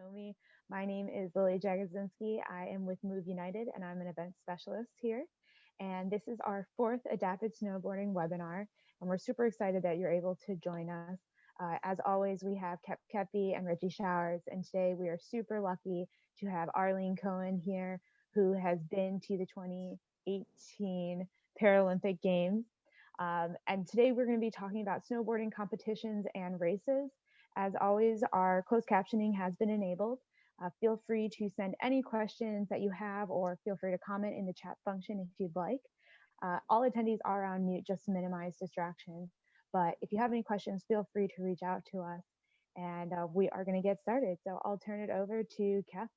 know me, my name is Lily Jagodzinski. I am with Move United and I'm an event specialist here. And this is our fourth adapted snowboarding webinar. And we're super excited that you're able to join us. As always, we have Kep Kepi and Reggie Showers. And today we are super lucky to have Arlene Cohen here, who has been to the 2018 Paralympic Games. And today we're going to be talking about snowboarding competitions and races. As always, our closed captioning has been enabled. Feel free to send any questions that you have, or feel free to comment in the chat function if you'd like. All attendees are on mute just to minimize distractions. But if you have any questions, feel free to reach out to us. And we are going to get started. So I'll turn it over to Kep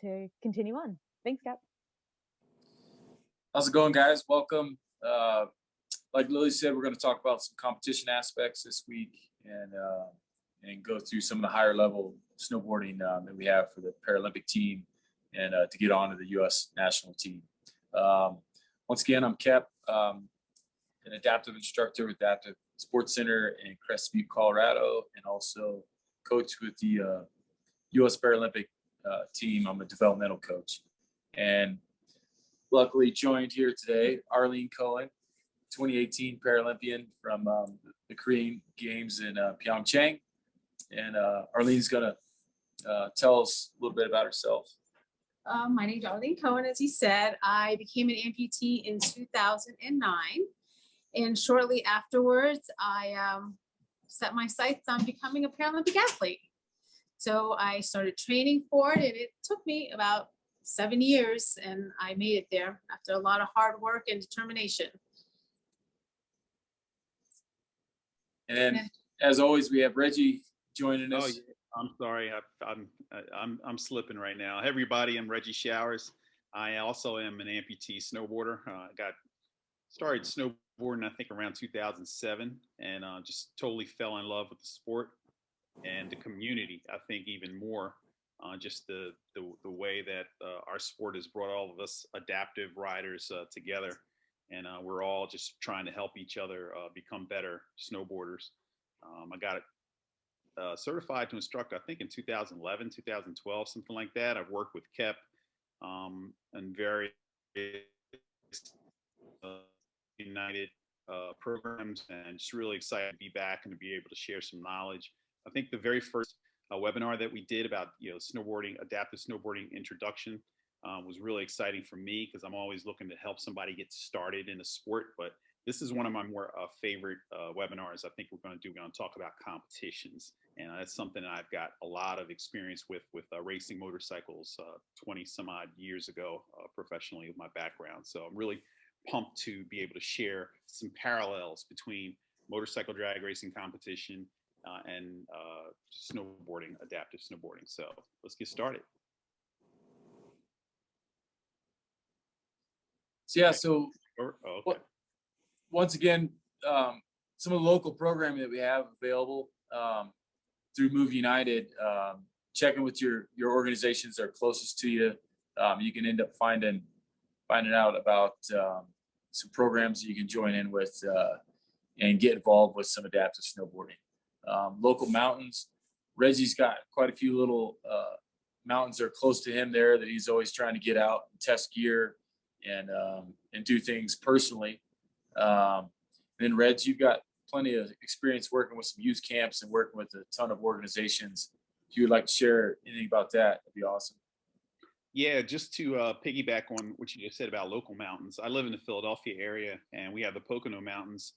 to continue on. Thanks, Kep. How's it going, guys? Welcome. Like Lily said, we're going to talk about some competition aspects this week and go through some of the higher level snowboarding that we have for the Paralympic team and to get on to the U.S. national team. Once again, I'm Kep, an adaptive instructor with Adaptive Sports Center in Crested Butte, Colorado, and also coach with the U.S. Paralympic team. I'm a developmental coach. And luckily joined here today, Arlene Cohen, 2018 Paralympian from the Korean Games in Pyeongchang. And Arlene's going to tell us a little bit about herself. My name is Arlene Cohen, as he said. I became an amputee in 2009. And shortly afterwards, I set my sights on becoming a Paralympic athlete. So I started training for it, and it took me about 7 years, and I made it there after a lot of hard work and determination. And then, as always, we have Reggie joining us. Oh, yeah. I'm sorry, I'm slipping right now. Hey, everybody, I'm Reggie Showers. I also am an amputee snowboarder. I got started snowboarding, I think, around 2007, and just totally fell in love with the sport and the community. I think even more. Just the way that our sport has brought all of us adaptive riders together, and we're all just trying to help each other become better snowboarders. I got certified to instruct, I think, in 2011, 2012, something like that. I've worked with Kep and various United programs, and just really excited to be back and to be able to share some knowledge. I think the very first webinar that we did about snowboarding, adaptive snowboarding introduction was really exciting for me, because I'm always looking to help somebody get started in a sport. But this is one of my more favorite webinars. I think we're going to talk about competitions, and that's something that I've got a lot of experience with racing motorcycles 20 some odd years ago professionally with my background. So I'm really pumped to be able to share some parallels between motorcycle drag racing competition and snowboarding, adaptive snowboarding. So let's get started. So yeah, so okay. Once again, some of the local programming that we have available through Move United, checking with your organizations that are closest to you. You can end up finding out about some programs that you can join in with and get involved with some adaptive snowboarding. Local mountains. Reggie's got quite a few little mountains that are close to him there that he's always trying to get out and test gear and do things personally. Then Reg, you've got plenty of experience working with some youth camps and working with a ton of organizations. If you would like to share anything about that, that'd be awesome. Yeah, just to piggyback on what you just said about local mountains. I live in the Philadelphia area, and we have the Pocono Mountains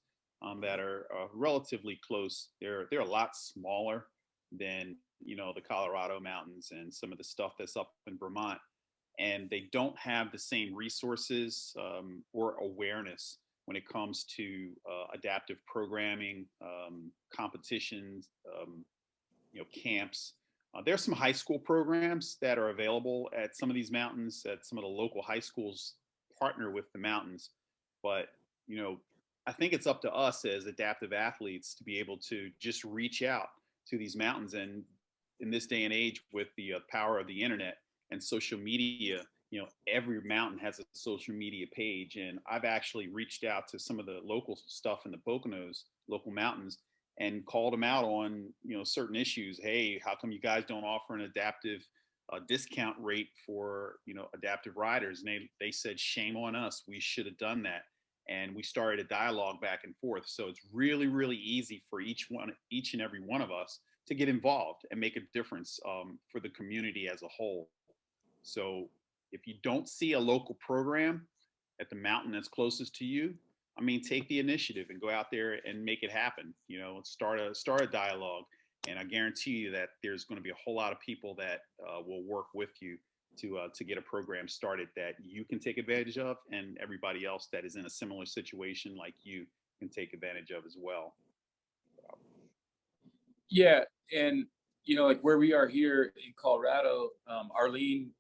that are relatively close. They're a lot smaller than the Colorado mountains and some of the stuff that's up in Vermont, and they don't have the same resources or awareness when it comes to adaptive programming, competitions, camps. There's some high school programs that are available at some of these mountains, that some of the local high schools partner with the mountains. But, I think it's up to us as adaptive athletes to be able to just reach out to these mountains. And in this day and age, with the power of the internet and social media, every mountain has a social media page. And I've actually reached out to some of the local stuff in the Poconos, local mountains, and called them out on, certain issues. Hey, how come you guys don't offer an adaptive discount rate for, adaptive riders? And they said, shame on us. We should have done that. And we started a dialogue back and forth. So it's really, really easy for each and every one of us to get involved and make a difference for the community as a whole. So if you don't see a local program at the mountain that's closest to you, I mean, take the initiative and go out there and make it happen. Start a dialogue, and I guarantee you that there's going to be a whole lot of people that will work with you to get a program started that you can take advantage of, and everybody else that is in a similar situation like you can take advantage of as well. Yeah, and like where we are here in Colorado, Arlene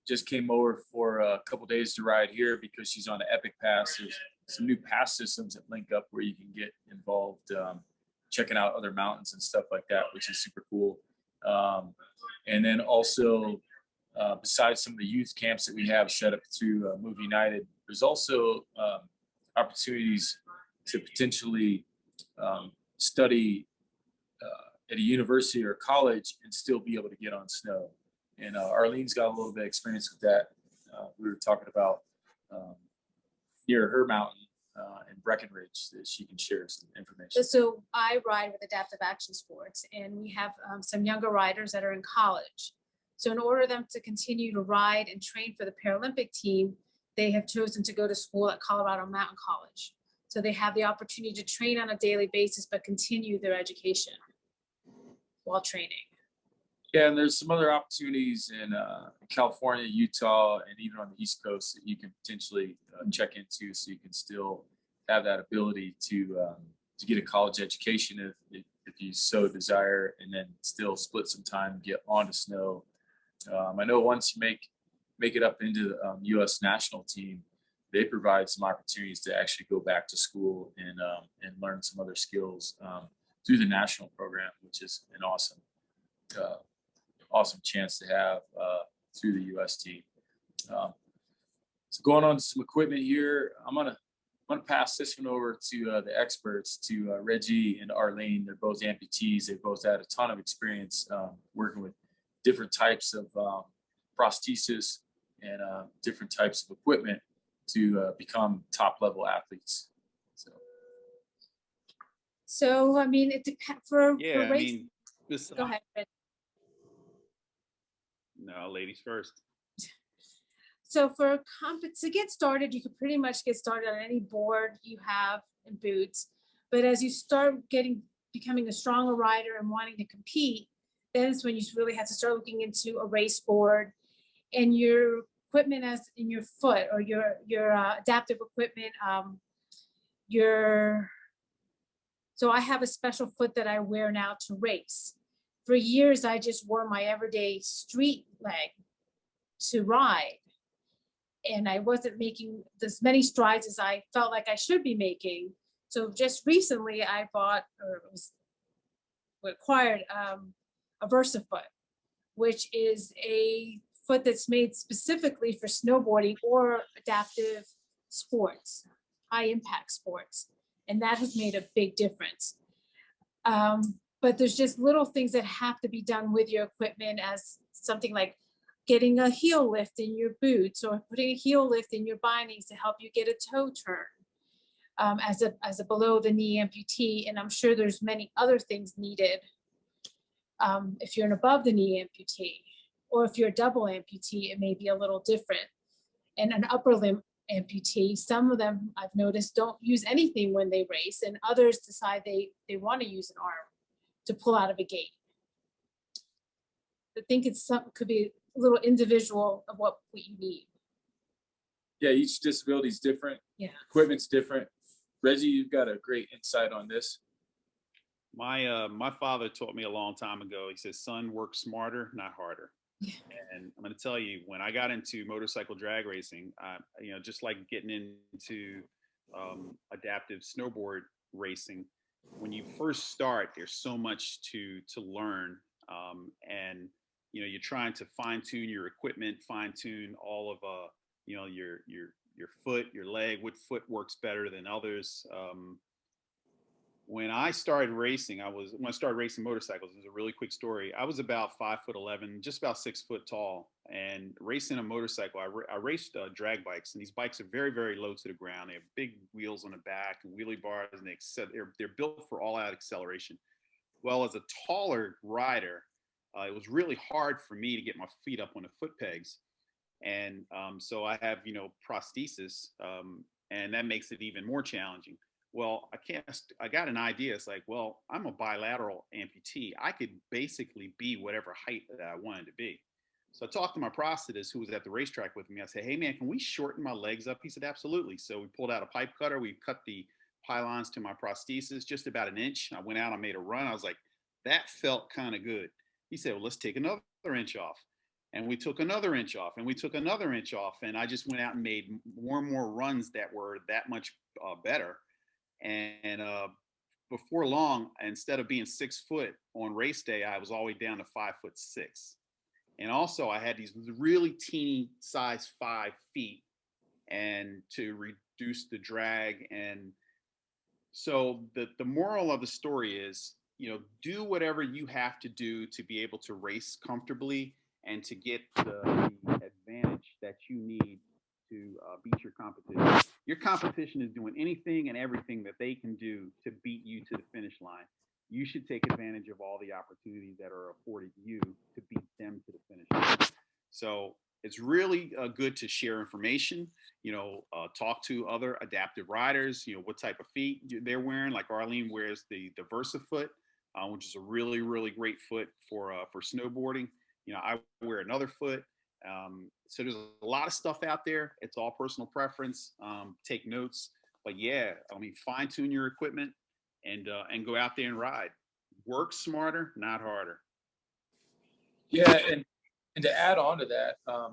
just came over for a couple days to ride here because she's on the Epic Pass. There's some new pass systems that link up where you can get involved, checking out other mountains and stuff like that, which is super cool. And then also, besides some of the youth camps that we have set up through Move United, there's also opportunities to potentially study at a university or college and still be able to get on snow. And Arlene's got a little bit of experience with that. We were talking about near her mountain in Breckenridge that she can share some information. So I ride with Adaptive Action Sports, and we have some younger riders that are in college. So in order for them to continue to ride and train for the Paralympic team, they have chosen to go to school at Colorado Mountain College. So they have the opportunity to train on a daily basis, but continue their education while training. Yeah, and there's some other opportunities in California, Utah, and even on the East Coast that you can potentially check into, so you can still have that ability to get a college education if you so desire, and then still split some time and get onto snow. I know once you make it up into the U.S. national team, they provide some opportunities to actually go back to school and learn some other skills through the national program, which is an awesome chance to have through the U.S. team. So going on to some equipment here, I'm gonna pass this one over to the experts, to Reggie and Arlene. They're both amputees. They both had a ton of experience working with different types of prosthesis and different types of equipment to become top level athletes. So I mean, it depends for Yeah, race. I mean, this. Go ahead, Reggie. No, ladies first. So to get started, you could pretty much get started on any board you have and boots. But as you start becoming a stronger rider and wanting to compete, then it's when you really have to start looking into a race board and your equipment as in your foot, or your adaptive equipment. So I have a special foot that I wear now to race. For years, I just wore my everyday street leg to ride. And I wasn't making as many strides as I felt like I should be making. So just recently I acquired a VersaFoot, which is a foot that's made specifically for snowboarding or adaptive sports, high impact sports. And that has made a big difference. But there's just little things that have to be done with your equipment, as something like getting a heel lift in your boots, or putting a heel lift in your bindings to help you get a toe turn as a below the knee amputee. And I'm sure there's many other things needed if you're an above the knee amputee, or if you're a double amputee, it may be a little different. And an upper limb amputee, some of them I've noticed don't use anything when they race, and others decide they want to use an arm to pull out of a gate. I think could be a little individual of what you need. Yeah, each disability is different. Yeah. Equipment's different. Reggie, you've got a great insight on this. My father taught me a long time ago. He says, "Son, work smarter, not harder." Yeah. And I'm going to tell you, when I got into motorcycle drag racing, just like getting into adaptive snowboard racing, when you first start, there's so much to learn, and you're trying to fine tune your equipment, fine tune all of your foot, your leg, what foot works better than others. when I started racing, when I started racing motorcycles, it's a really quick story. I was about 5'11", just about 6 foot tall, and racing a motorcycle. I raced drag bikes, and these bikes are very, very low to the ground. They have big wheels on the back and wheelie bars, and they're built for all-out acceleration. Well, as a taller rider, it was really hard for me to get my feet up on the foot pegs, and so I have prosthesis, and that makes it even more challenging. Well, I got an idea. It's like, well, I'm a bilateral amputee. I could basically be whatever height that I wanted to be. So I talked to my prosthetist who was at the racetrack with me. I said, hey man, can we shorten my legs up? He said, absolutely. So we pulled out a pipe cutter. We cut the pylons to my prosthesis just about an inch. I went out, I made a run. I was like, that felt kind of good. He said, well, let's take another inch off. And we took another inch off, and we took another inch off. And I just went out and made more and more runs that were that much better. And before long, instead of being 6 foot on race day, I was all the way down to 5'6". And also I had these really teeny size 5 feet, and to reduce the drag. And so the moral of the story is, do whatever you have to do to be able to race comfortably and to get the advantage that you need to beat your competition. Your competition is doing anything and everything that they can do to beat you to the finish line. You should take advantage of all the opportunities that are afforded you to beat them to the finish line. So it's really good to share information, talk to other adaptive riders, what type of feet they're wearing. Like Arlene wears the VersaFoot, which is a really, really great foot for snowboarding. I wear another foot. So there's a lot of stuff out there. It's all personal preference. Take notes, but yeah, fine tune your equipment and go out there and ride. Work smarter, not harder. Yeah, and to add on to that, a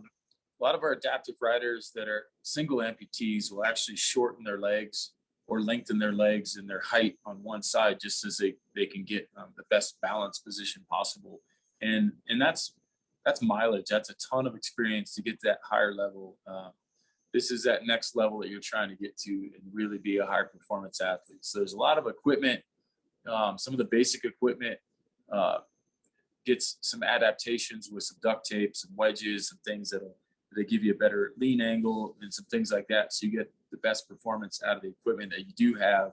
lot of our adaptive riders that are single amputees will actually shorten their legs or lengthen their legs and their height on one side, just as they can get the best balance position possible. And that's mileage. That's a ton of experience to get to that higher level. This is that next level that you're trying to get to and really be a high performance athlete. So there's a lot of equipment. Some of the basic equipment gets some adaptations with some duct tape, some wedges, some things that give you a better lean angle and some things like that. So you get the best performance out of the equipment that you do have.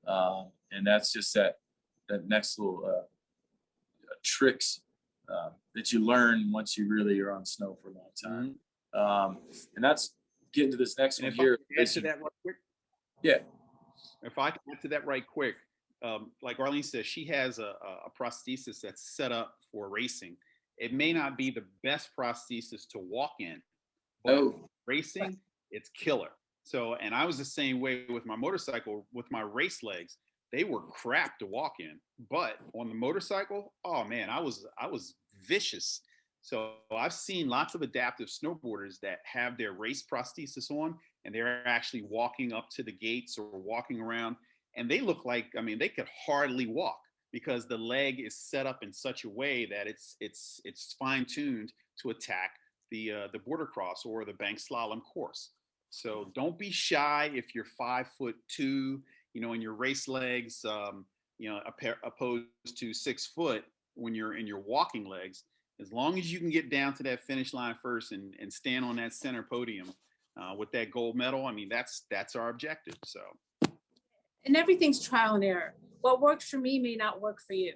And that's just that next little tricks that you learn once you really are on snow for a long time. And that's getting to this next one here. Add to that right quick. Yeah. If I can add to that right quick, like Arlene says, she has a prosthesis that's set up for racing. It may not be the best prosthesis to walk in, but racing, it's killer. So, and I was the same way with my motorcycle, with my race legs. They were crap to walk in, but on the motorcycle, oh man, I was vicious. So I've seen lots of adaptive snowboarders that have their race prosthesis on, and they're actually walking up to the gates or walking around, and they look like, they could hardly walk because the leg is set up in such a way that it's fine-tuned to attack the border cross or the bank slalom course. So don't be shy if you're 5'2", in your race legs, opposed to 6 foot when you're in your walking legs. As long as you can get down to that finish line first and stand on that center podium with that gold medal, that's our objective. So, and everything's trial and error. What works for me may not work for you.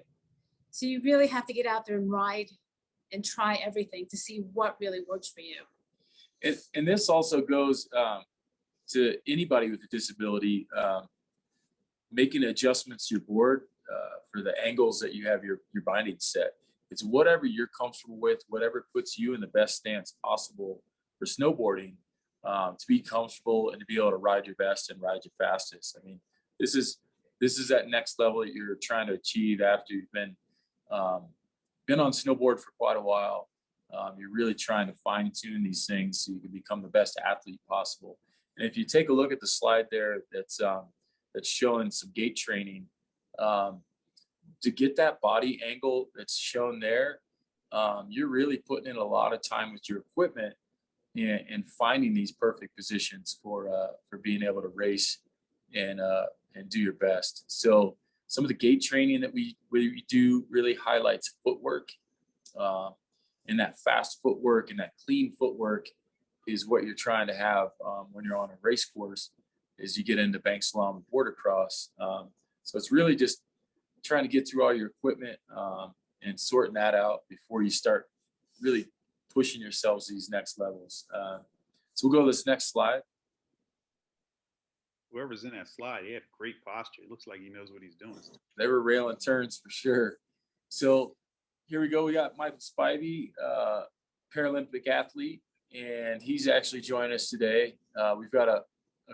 So you really have to get out there and ride and try everything to see what really works for you. And this also goes to anybody with a disability, making adjustments to your board for the angles that you have your binding set. It's whatever you're comfortable with, whatever puts you in the best stance possible for snowboarding, to be comfortable and to be able to ride your best and ride your fastest. This is that next level that you're trying to achieve after you've been on snowboard for quite a while. You're really trying to fine tune these things so you can become the best athlete possible. And if you take a look at the slide there, that's showing some gait training, to get that body angle that's shown there, you're really putting in a lot of time with your equipment and finding these perfect positions for being able to race and do your best. So Some of the gait training that we do really highlights footwork, and that fast footwork and that clean footwork is what you're trying to have when you're on a race course as you get into bank slalom and border cross. So it's really just trying to get through all your equipment and sorting that out before you start really pushing yourselves to these next levels. So we'll go to this next slide. Whoever's in that slide, he had great posture. It looks like he knows what he's doing. They were railing turns for sure. So here we go. We got Michael Spidey, Paralympic athlete, and he's actually joining us today. We've got a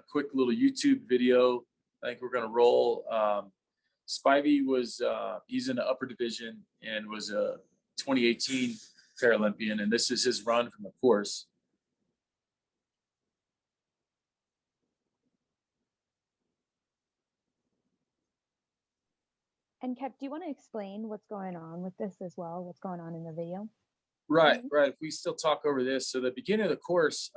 quick little YouTube video I think we're going to roll. Spivey was, he's in the upper division and was a 2018 Paralympian, and this is his run from the course. And Kep, do you want to explain what's going on with this as well? What's going on in the video? Right. If we still talk over this, so the beginning of the course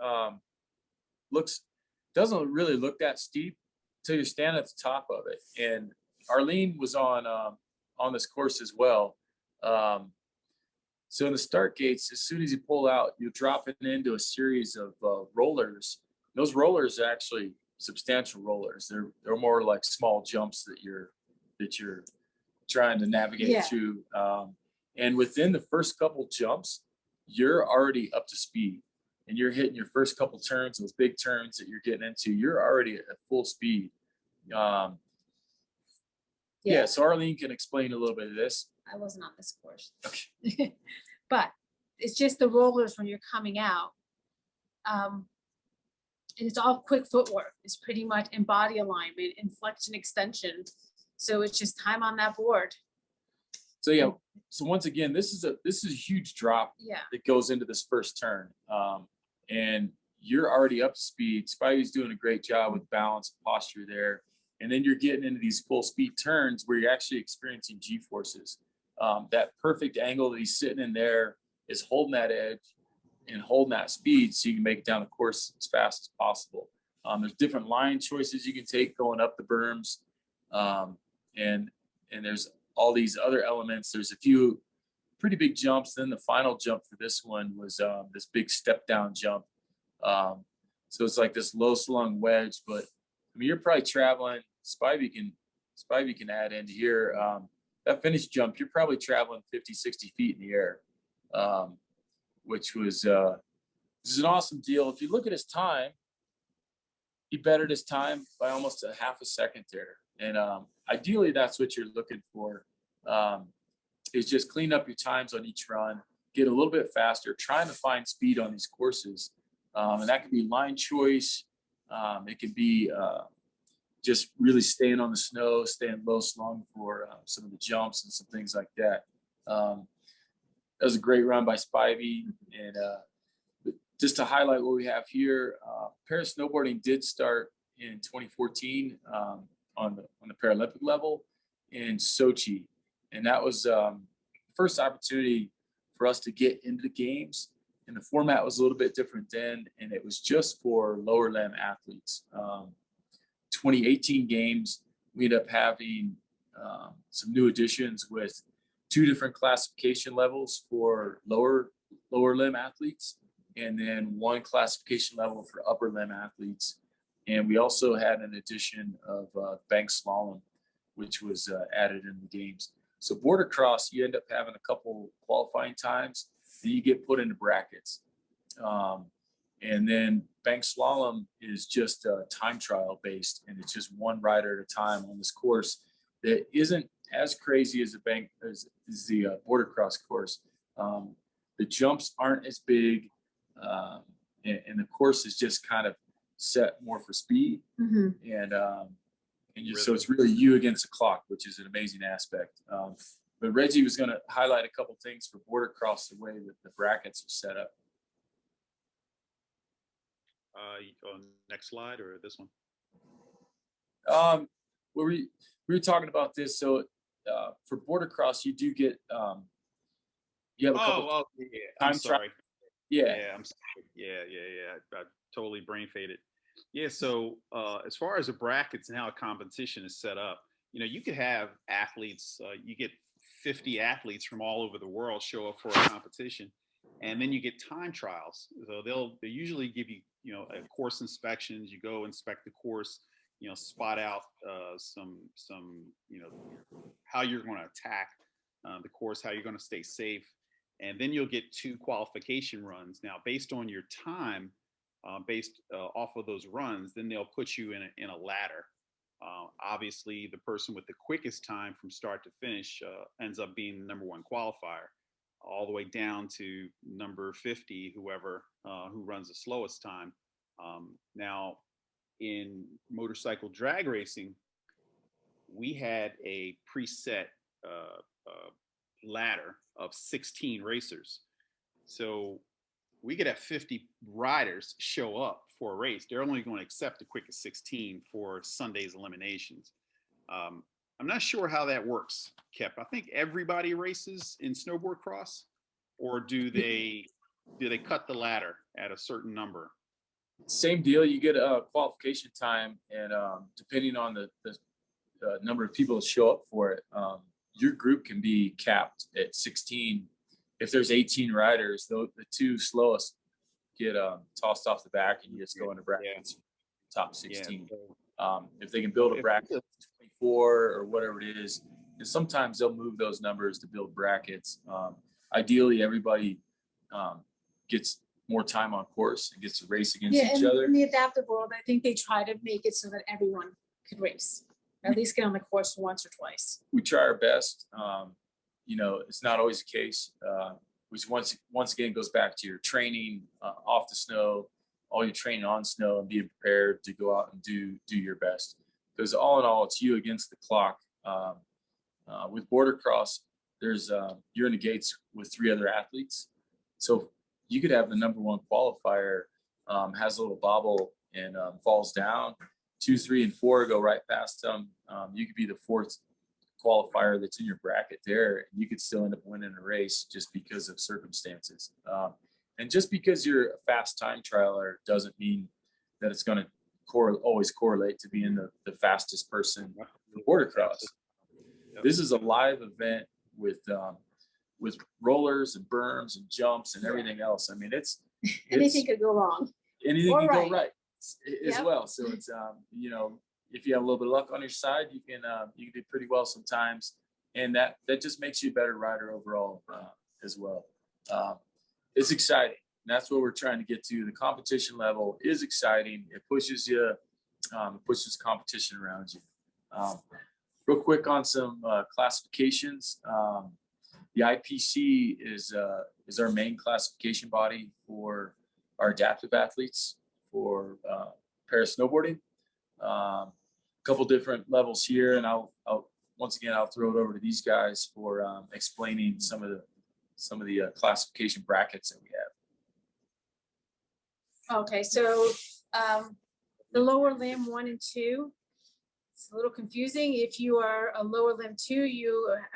doesn't really look that steep until you're standing at the top of it. And Arlene was on this course as well. So in the start gates, as soon as you pull out, you're dropping into a series of rollers. Those rollers are actually substantial rollers. They're more like small jumps that you're trying to navigate through. And within the first couple jumps, you're already up to speed, and you're hitting your first couple turns, those big turns that you're getting into. You're already at full speed. So Arlene can explain a little bit of this. I wasn't on this course. Okay. But it's just the rollers when you're coming out. And it's all quick footwork. It's pretty much in body alignment, inflection, extension. So it's just time on that board. So yeah. So once again, this is a huge drop that goes into this first turn. And you're already up to speed. Spidey's doing a great job with balance, posture there. And then you're getting into these full speed turns where you're actually experiencing G-forces. That perfect angle that he's sitting in there is holding that edge and holding that speed so you can make it down the course as fast as possible. There's different line choices you can take going up the berms. And there's all these other elements. There's a few pretty big jumps. Then the final jump for this one was this big step down jump. So it's like this low slung wedge, but I mean, you're probably traveling, Spivey can add into here. That finish jump, you're probably traveling 50, 60 feet in the air, which was this is an awesome deal. If you look at his time, he bettered his time by almost a half a second there. And ideally, that's what you're looking for, is just clean up your times on each run, get a little bit faster, trying to find speed on these courses. And that could be line choice. It could be just really staying on the snow, staying low slung for some of the jumps and some things like that. That was a great run by Spivey. And just to highlight what we have here, Snowboarding did start in 2014 on the Paralympic level in Sochi. And that was the first opportunity for us to get into the games. And the format was a little bit different then, and it was just for lower limb athletes. 2018 games, we ended up having some new additions with 2 different classification levels for lower limb athletes, and then 1 classification level for upper limb athletes. And we also had an addition of bank slalom, which was added in the games. So border cross, you end up having a couple qualifying times, and you get put into brackets. And then bank slalom is just time trial based, and it's just one rider at a time on this course that isn't as crazy as the border cross course. The jumps aren't as big, and the course is just kind of set more for speed. Mm-hmm. So it's really you against the clock, which is an amazing aspect. But Reggie was going to highlight a couple things for border cross, the way that the brackets are set up. On next slide or this one? We were talking about this. So for border cross, you do get you have a couple. I'm sorry. Yeah, I'm sorry. I totally brain faded. Yeah, so as far as the brackets and how a competition is set up, you know, you could have athletes, you get 50 athletes from all over the world show up for a competition, and then you get time trials. So they usually give you, you know, a course inspections. You go inspect the course, you know, spot out some, you know, how you're going to attack the course, how you're going to stay safe, and then you'll get 2 qualification runs. Now, based on your time, based off of those runs, then they'll put you in a ladder. Obviously, the person with the quickest time from start to finish ends up being the number 1 qualifier, all the way down to number 50, whoever who runs the slowest time. Now, in motorcycle drag racing, we had a preset ladder of 16 racers. So we could have 50 riders show up for a race. They're only going to accept the quickest 16 for Sunday's eliminations. I'm not sure how that works, Kep. I think everybody races in snowboard cross, or do they cut the ladder at a certain number? Same deal. You get a qualification time, and depending on the number of people that show up for it, your group can be capped at 16. If there's 18 riders, the 2 slowest get tossed off the back, and you just go into brackets, top 16. Yeah. If they can build a bracket of 24 or whatever it is, and sometimes they'll move those numbers to build brackets. Ideally, everybody gets more time on course and gets to race against each other. In the adaptive world, I think they try to make it so that everyone could race, at least get on the course once or twice. We try our best. You know, it's not always the case, which once again goes back to your training off the snow, all your training on snow, and being prepared to go out and do your best. Because all in all, it's you against the clock. With border cross, there's you're in the gates with 3 other athletes, so you could have the number 1 qualifier has a little bobble and falls down. 2, 3, and 4 go right past them. You could be the 4th qualifier that's in your bracket there, and you could still end up winning a race just because of circumstances. And just because you're a fast time trialer doesn't mean that it's going to always correlate to being the fastest person in border cross. This is a live event with rollers and berms and jumps and everything else. I mean, it's anything could go wrong. Anything can go right as well. So it's you know, if you have a little bit of luck on your side, you can do pretty well sometimes, and that just makes you a better rider overall as well. It's exciting. And that's what we're trying to get to. The competition level is exciting. It pushes you, pushes competition around you. Real quick on some classifications. The IPC is our main classification body for our adaptive athletes for para snowboarding. A couple different levels here, and I'll once again throw it over to these guys for explaining some of the classification brackets that we have. Okay, so the lower limb 1 and 2, it's a little confusing. If you are a lower limb 2, you're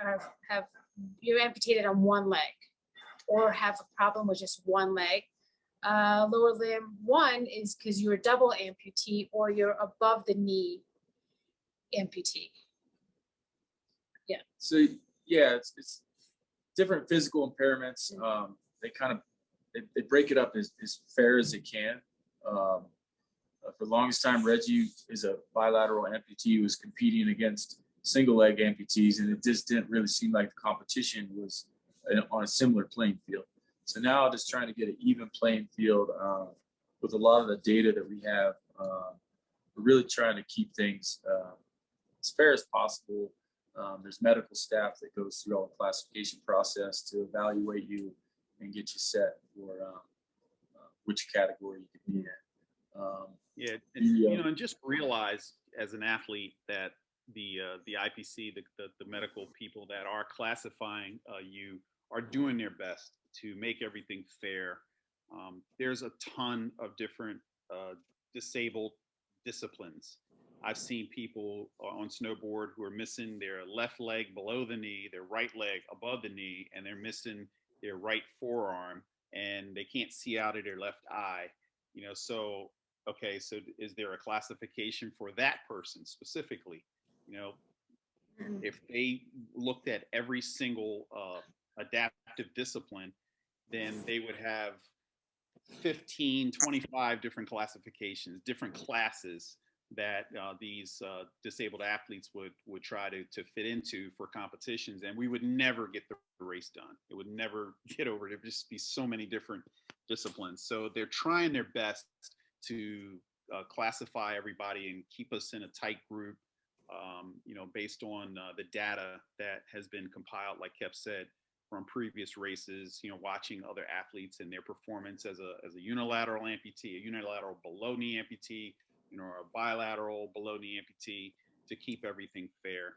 amputated on 1 leg, or have a problem with just 1 leg. Lower limb 1 is because you're a double amputee, or you're above the knee amputee. Yeah. So yeah, it's different physical impairments. They break it up as fair as they can. For the longest time, Reggie is a bilateral amputee who was competing against single leg amputees, and it just didn't really seem like the competition was on a similar playing field. So now just trying to get an even playing field with a lot of the data that we have. We're really trying to keep things as fair as possible. There's medical staff that goes through all the classification process to evaluate you and get you set for which category you could be in. And just realize as an athlete that the IPC, the medical people that are classifying you are doing their best to make everything fair. There's a ton of different disabled disciplines. I've seen people on snowboard who are missing their left leg below the knee, their right leg above the knee, and they're missing their right forearm, and they can't see out of their left eye. So is there a classification for that person specifically? If they looked at every single adaptive discipline, then they would have 15, 25 different classifications, different classes that these disabled athletes would try to fit into for competitions, and we would never get the race done. It would never get over. There'd just be so many different disciplines. So they're trying their best to classify everybody and keep us in a tight group, based on the data that has been compiled, like Kev said, from previous races, watching other athletes and their performance as a unilateral amputee, a unilateral below knee amputee, or a bilateral below knee amputee, to keep everything fair.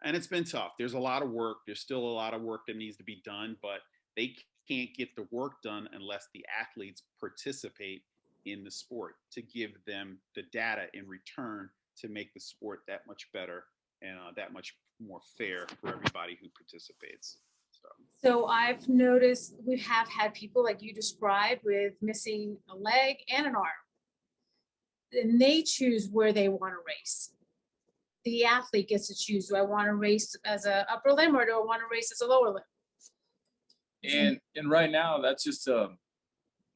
And it's been tough. There's a lot of work. There's still a lot of work that needs to be done, but they can't get the work done unless the athletes participate in the sport, to give them the data in return to make the sport that much better and that much more fair for everybody who participates. So I've noticed we have had people like you described with missing a leg and an arm, and they choose where they want to race. The athlete gets to choose, do I want to race as an upper limb or do I want to race as a lower limb? And right now, that's just like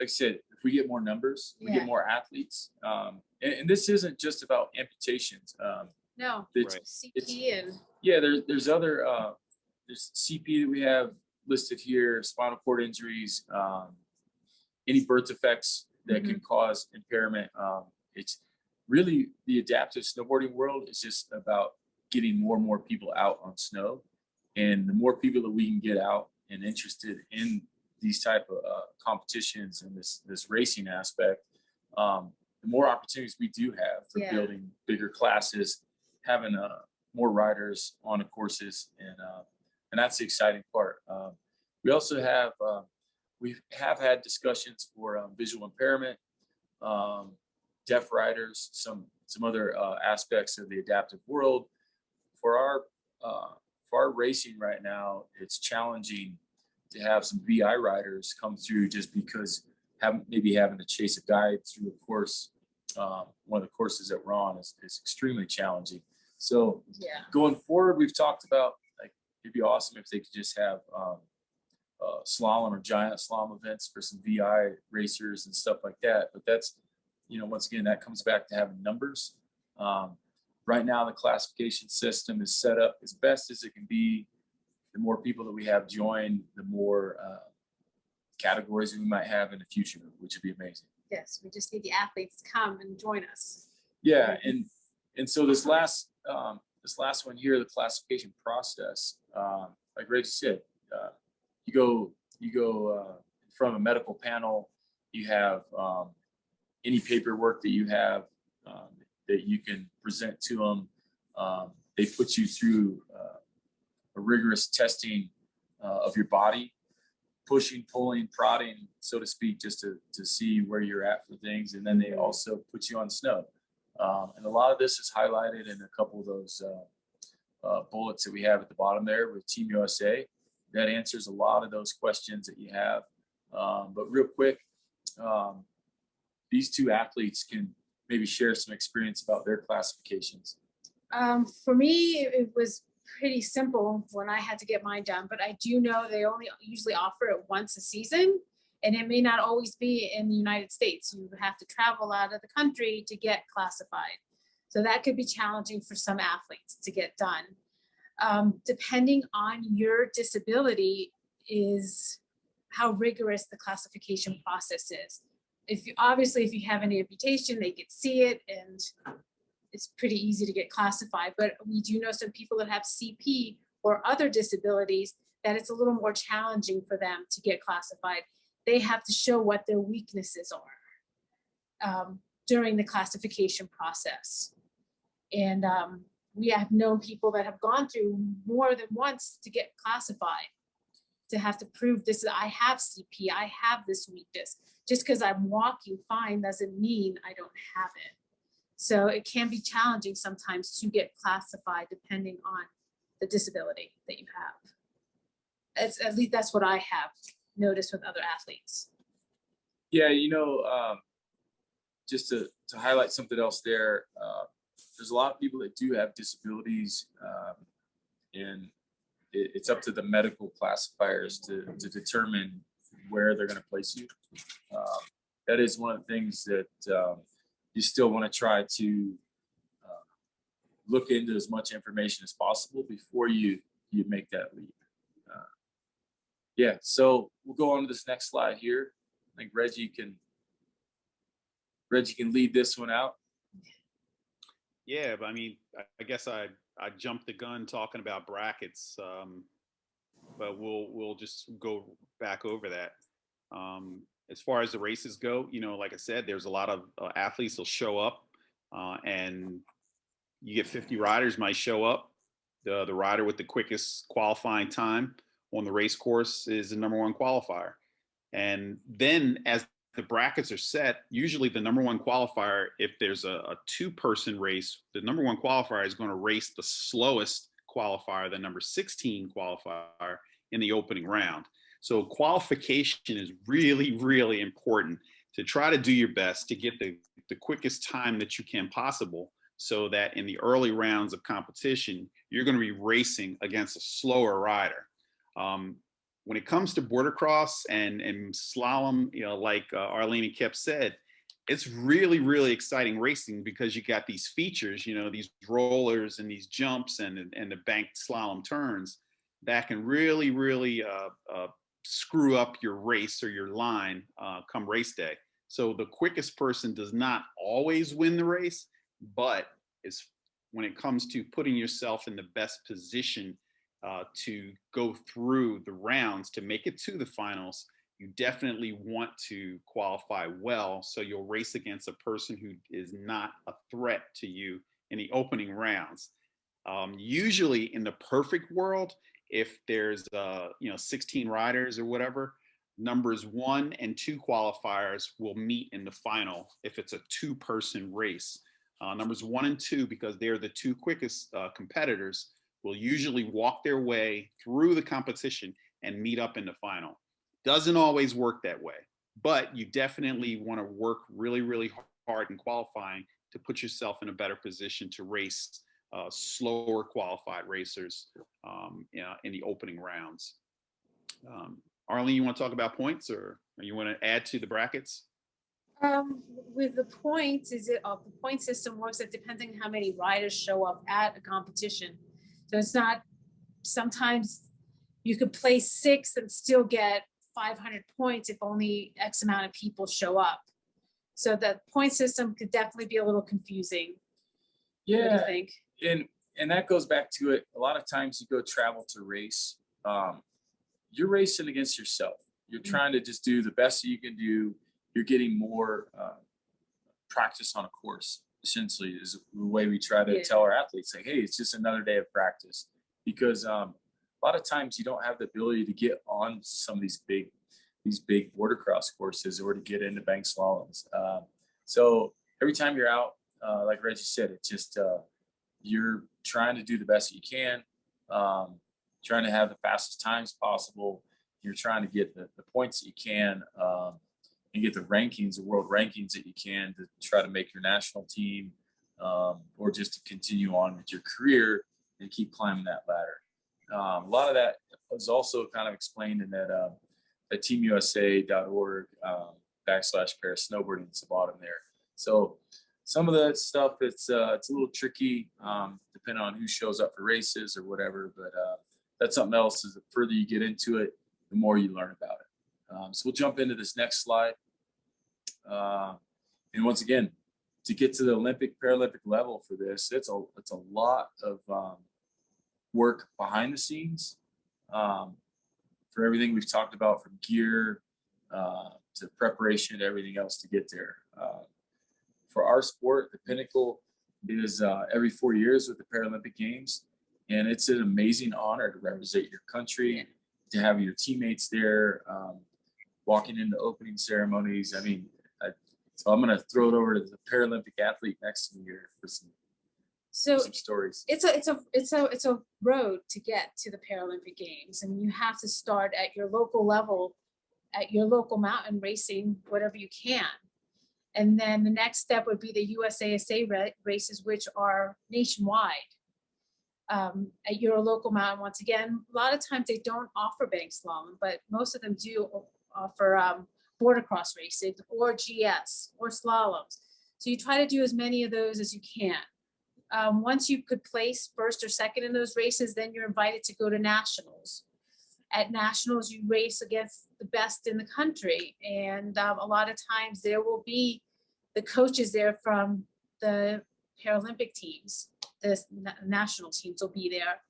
I said, if we get more numbers, we get more athletes. And this isn't just about amputations. No, it's, CP and there's other there's CP that we have listed here, spinal cord injuries, any birth defects that can cause impairment. It's really, the adaptive snowboarding world is just about getting more and more people out on snow, and the more people that we can get out and interested in these type of competitions and this racing aspect, the more opportunities we do have for building bigger classes, having more riders on the courses, and that's the exciting part. We also have had discussions for visual impairment, deaf riders, some other aspects of the adaptive world. For our racing right now, it's challenging to have some VI riders come through, just because maybe having to chase a guide through a course, one of the courses that we're on is extremely challenging. So going forward, we've talked about, like, it'd be awesome if they could just have slalom or giant slalom events for some VI racers and stuff like that. But that's, once again, that comes back to having numbers. Right now, the classification system is set up as best as it can be. The more people that we have join, the more categories that we might have in the future, which would be amazing. Yes, we just need the athletes to come and join us. Yeah, and so this last one here, the classification process, like Reggie said, you go in front of a medical panel. You have any paperwork that you have that you can present to them. They put you through a rigorous testing of your body, pushing, pulling, prodding, so to speak, just to see where you're at for things. And then they also put you on snow. And a lot of this is highlighted in a couple of those bullets that we have at the bottom there with Team USA. That answers a lot of those questions that you have. But real quick, these two athletes can maybe share some experience about their classifications. For me, it was pretty simple when I had to get mine done, but I do know they only usually offer it once a season, and it may not always be in the United States. You have to travel out of the country to get classified. So that could be challenging for some athletes to get done. Depending on your disability is how rigorous the classification process is. If you have an amputation, they could see it, and it's pretty easy to get classified. But we do know some people that have CP or other disabilities that it's a little more challenging for them to get classified. They have to show what their weaknesses are during the classification process. And we have known people that have gone through more than once to get classified, to have to prove this, I have CP, I have this weakness. Just because I'm walking fine doesn't mean I don't have it. So it can be challenging sometimes to get classified depending on the disability that you have. At least that's what I have noticed with other athletes. Yeah, just to highlight something else there, there's a lot of people that do have disabilities, and it's up to the medical classifiers to determine where they're going to place you. That is one of the things that you still want to try to look into as much information as possible before you make that leap. Yeah, so we'll go on to this next slide here. I think Reggie can lead this one out. Yeah, but I mean, I guess I jumped the gun talking about brackets, but we'll just go back over that. As far as the races go, you know, like I said, there's a lot of athletes will show up, and you get 50 riders might show up. The rider with the quickest qualifying time on the race course is the #1 qualifier. And then as the brackets are set, usually the #1 qualifier, if there's a 2-person race, the #1 qualifier is going to race the slowest qualifier, the number 16 qualifier in the opening round. So qualification is really, really important to try to do your best to get the quickest time that you can possible, so that in the early rounds of competition, you're going to be racing against a slower rider. When it comes to border cross and slalom, you know, like Arlene and Kip said, it's really, really exciting racing because you got these features, you know, these rollers and these jumps and the banked slalom turns that can really, really screw up your race or your line come race day. So the quickest person does not always win the race, but when it comes to putting yourself in the best position to go through the rounds to make it to the finals, you definitely want to qualify well, so you'll race against a person who is not a threat to you in the opening rounds. Usually in the perfect world, if there's 16 riders or whatever, numbers 1 and 2 qualifiers will meet in the final if it's a 2-person race. Numbers 1 and 2, because they're the 2 quickest competitors, will usually walk their way through the competition and meet up in the final. Doesn't always work that way, but you definitely want to work really, really hard in qualifying to put yourself in a better position to race slower qualified racers in the opening rounds. Arlene, you want to talk about points, or you want to add to the brackets? With the points, the point system works that depending on how many riders show up at a competition. So it's not, sometimes you could place 6th and still get 500 points if only X amount of people show up. So the point system could definitely be a little confusing. Yeah. What do you think? And that goes back to it. A lot of times you go travel to race, you're racing against yourself. You're trying to just do the best that you can do. You're getting more practice on a course, essentially, is the way we try to tell our athletes, like, hey, it's just another day of practice. Because a lot of times you don't have the ability to get on some of these big border cross courses or to get into bank slaloms. So every time you're out, like Reggie said, it's just you're trying to do the best that you can, trying to have the fastest times possible. You're trying to get the points that you can, and get the rankings, the world rankings that you can to try to make your national team, or just to continue on with your career and keep climbing that ladder. A lot of that is also kind of explained in that at teamusa.org /para-snowboarding. It's the bottom there. So some of that stuff, it's a little tricky, depending on who shows up for races or whatever. But that's something else. Is the further you get into it, the more you learn about it. So we'll jump into this next slide. And once again, to get to the Olympic, Paralympic level for this, it's a lot of work behind the scenes, for everything we've talked about, from gear to preparation to everything else to get there. For our sport, the pinnacle is every 4 years with the Paralympic Games, and it's an amazing honor to represent your country, to have your teammates there, walking into opening ceremonies. I mean, so I'm going to throw it over to the Paralympic athlete next to me here for some stories. It's a road to get to the Paralympic Games, and you have to start at your local level, at your local mountain racing, whatever you can. And then the next step would be the USASA races, which are nationwide. At your local mountain, once again, a lot of times they don't offer bank slalom, but most of them do offer border cross races or GS or slaloms. So you try to do as many of those as you can. Once you could place first or second in those races, then you're invited to go to nationals. At nationals, you race against the best in the country. And a lot of times there will be the coaches there from the Paralympic teams, the national teams will be there.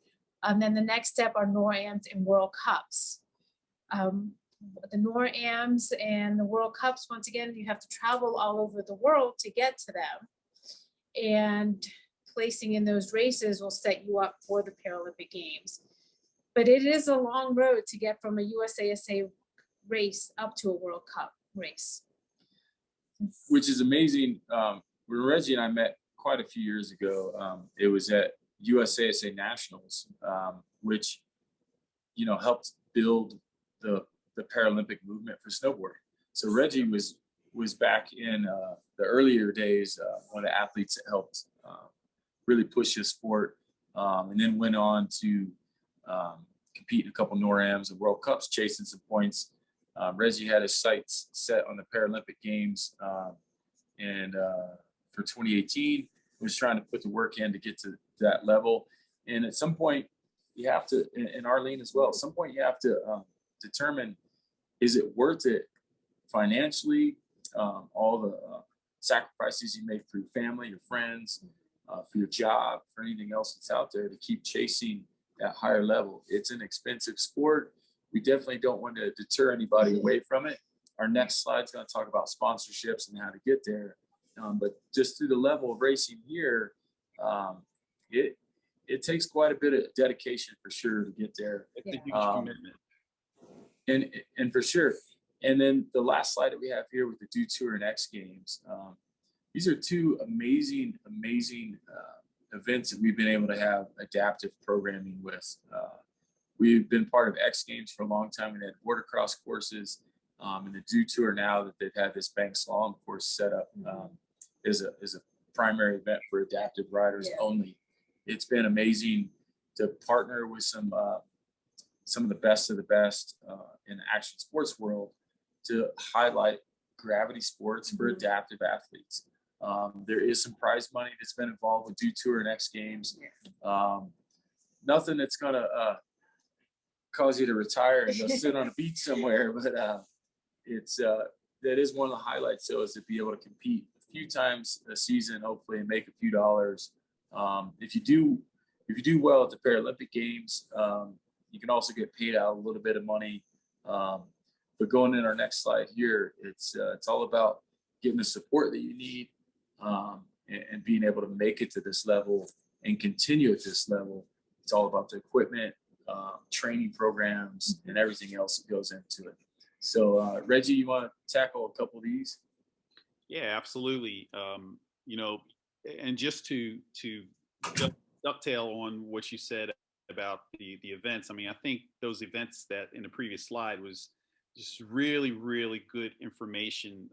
And then the next step are NORAMs and World Cups. The NORAMs and the World Cups, once again, you have to travel all over the world to get to them. And placing in those races will set you up for the Paralympic Games. But it is a long road to get from a USASA race up to a World Cup race. Which is amazing. When Reggie and I met quite a few years ago, it was at USASA Nationals, which, you know, helped build the Paralympic movement for snowboarding. So Reggie was back in the earlier days, one of the athletes that helped really push his sport, and then went on to compete in a couple NORAMs and World Cups, chasing some points. Reggie had his sights set on the Paralympic Games, and for 2018, was trying to put the work in to get to that level. And at some point, you have to, and Arlene as well, at some point you have to determine, is it worth it financially, all the sacrifices you make for your family, your friends, for your job, for anything else that's out there to keep chasing that higher level. It's an expensive sport. We definitely don't want to deter anybody away from it. Our next slide is going to talk about sponsorships and how to get there. But just through the level of racing here, it takes quite a bit of dedication for sure to get there. It's a huge commitment. And for sure. And then the last slide that we have here with the Do Tour and X Games, these are two amazing events that we've been able to have adaptive programming with. We've been part of X Games for a long time. We had border cross courses, and the Do Tour now that they've had this bank slalom course set up is a primary event for adaptive riders only. It's been amazing to partner with some of the best in the action sports world to highlight gravity sports for adaptive athletes. There is some prize money that's been involved with Do Tour and X Games. Nothing that's gonna cause you to retire and go sit on a beach somewhere, but that is one of the highlights. So is to be able to compete a few times a season, hopefully, and make a few dollars. If you do well at the Paralympic Games, you can also get paid out a little bit of money. But going in our next slide here, it's all about getting the support that you need, and being able to make it to this level and continue at this level. It's all about the equipment, training programs, and everything else that goes into it. So Reggie, you want to tackle a couple of these? Yeah, absolutely. You know, and just to dovetail on what you said about the events, I mean, I think those events that in the previous slide was just really, really good information,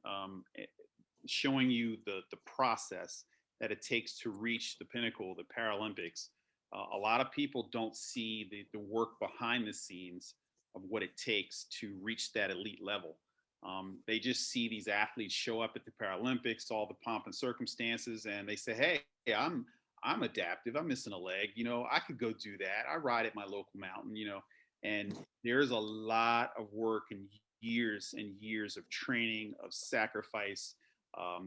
showing you the process that it takes to reach the pinnacle of the Paralympics. A lot of people don't see the work behind the scenes of what it takes to reach that elite level. They just see these athletes show up at the Paralympics, all the pomp and circumstances, and they say, hey, I'm adaptive. I'm missing a leg. You know, I could go do that. I ride at my local mountain, you know, and there's a lot of work and years of training, of sacrifice.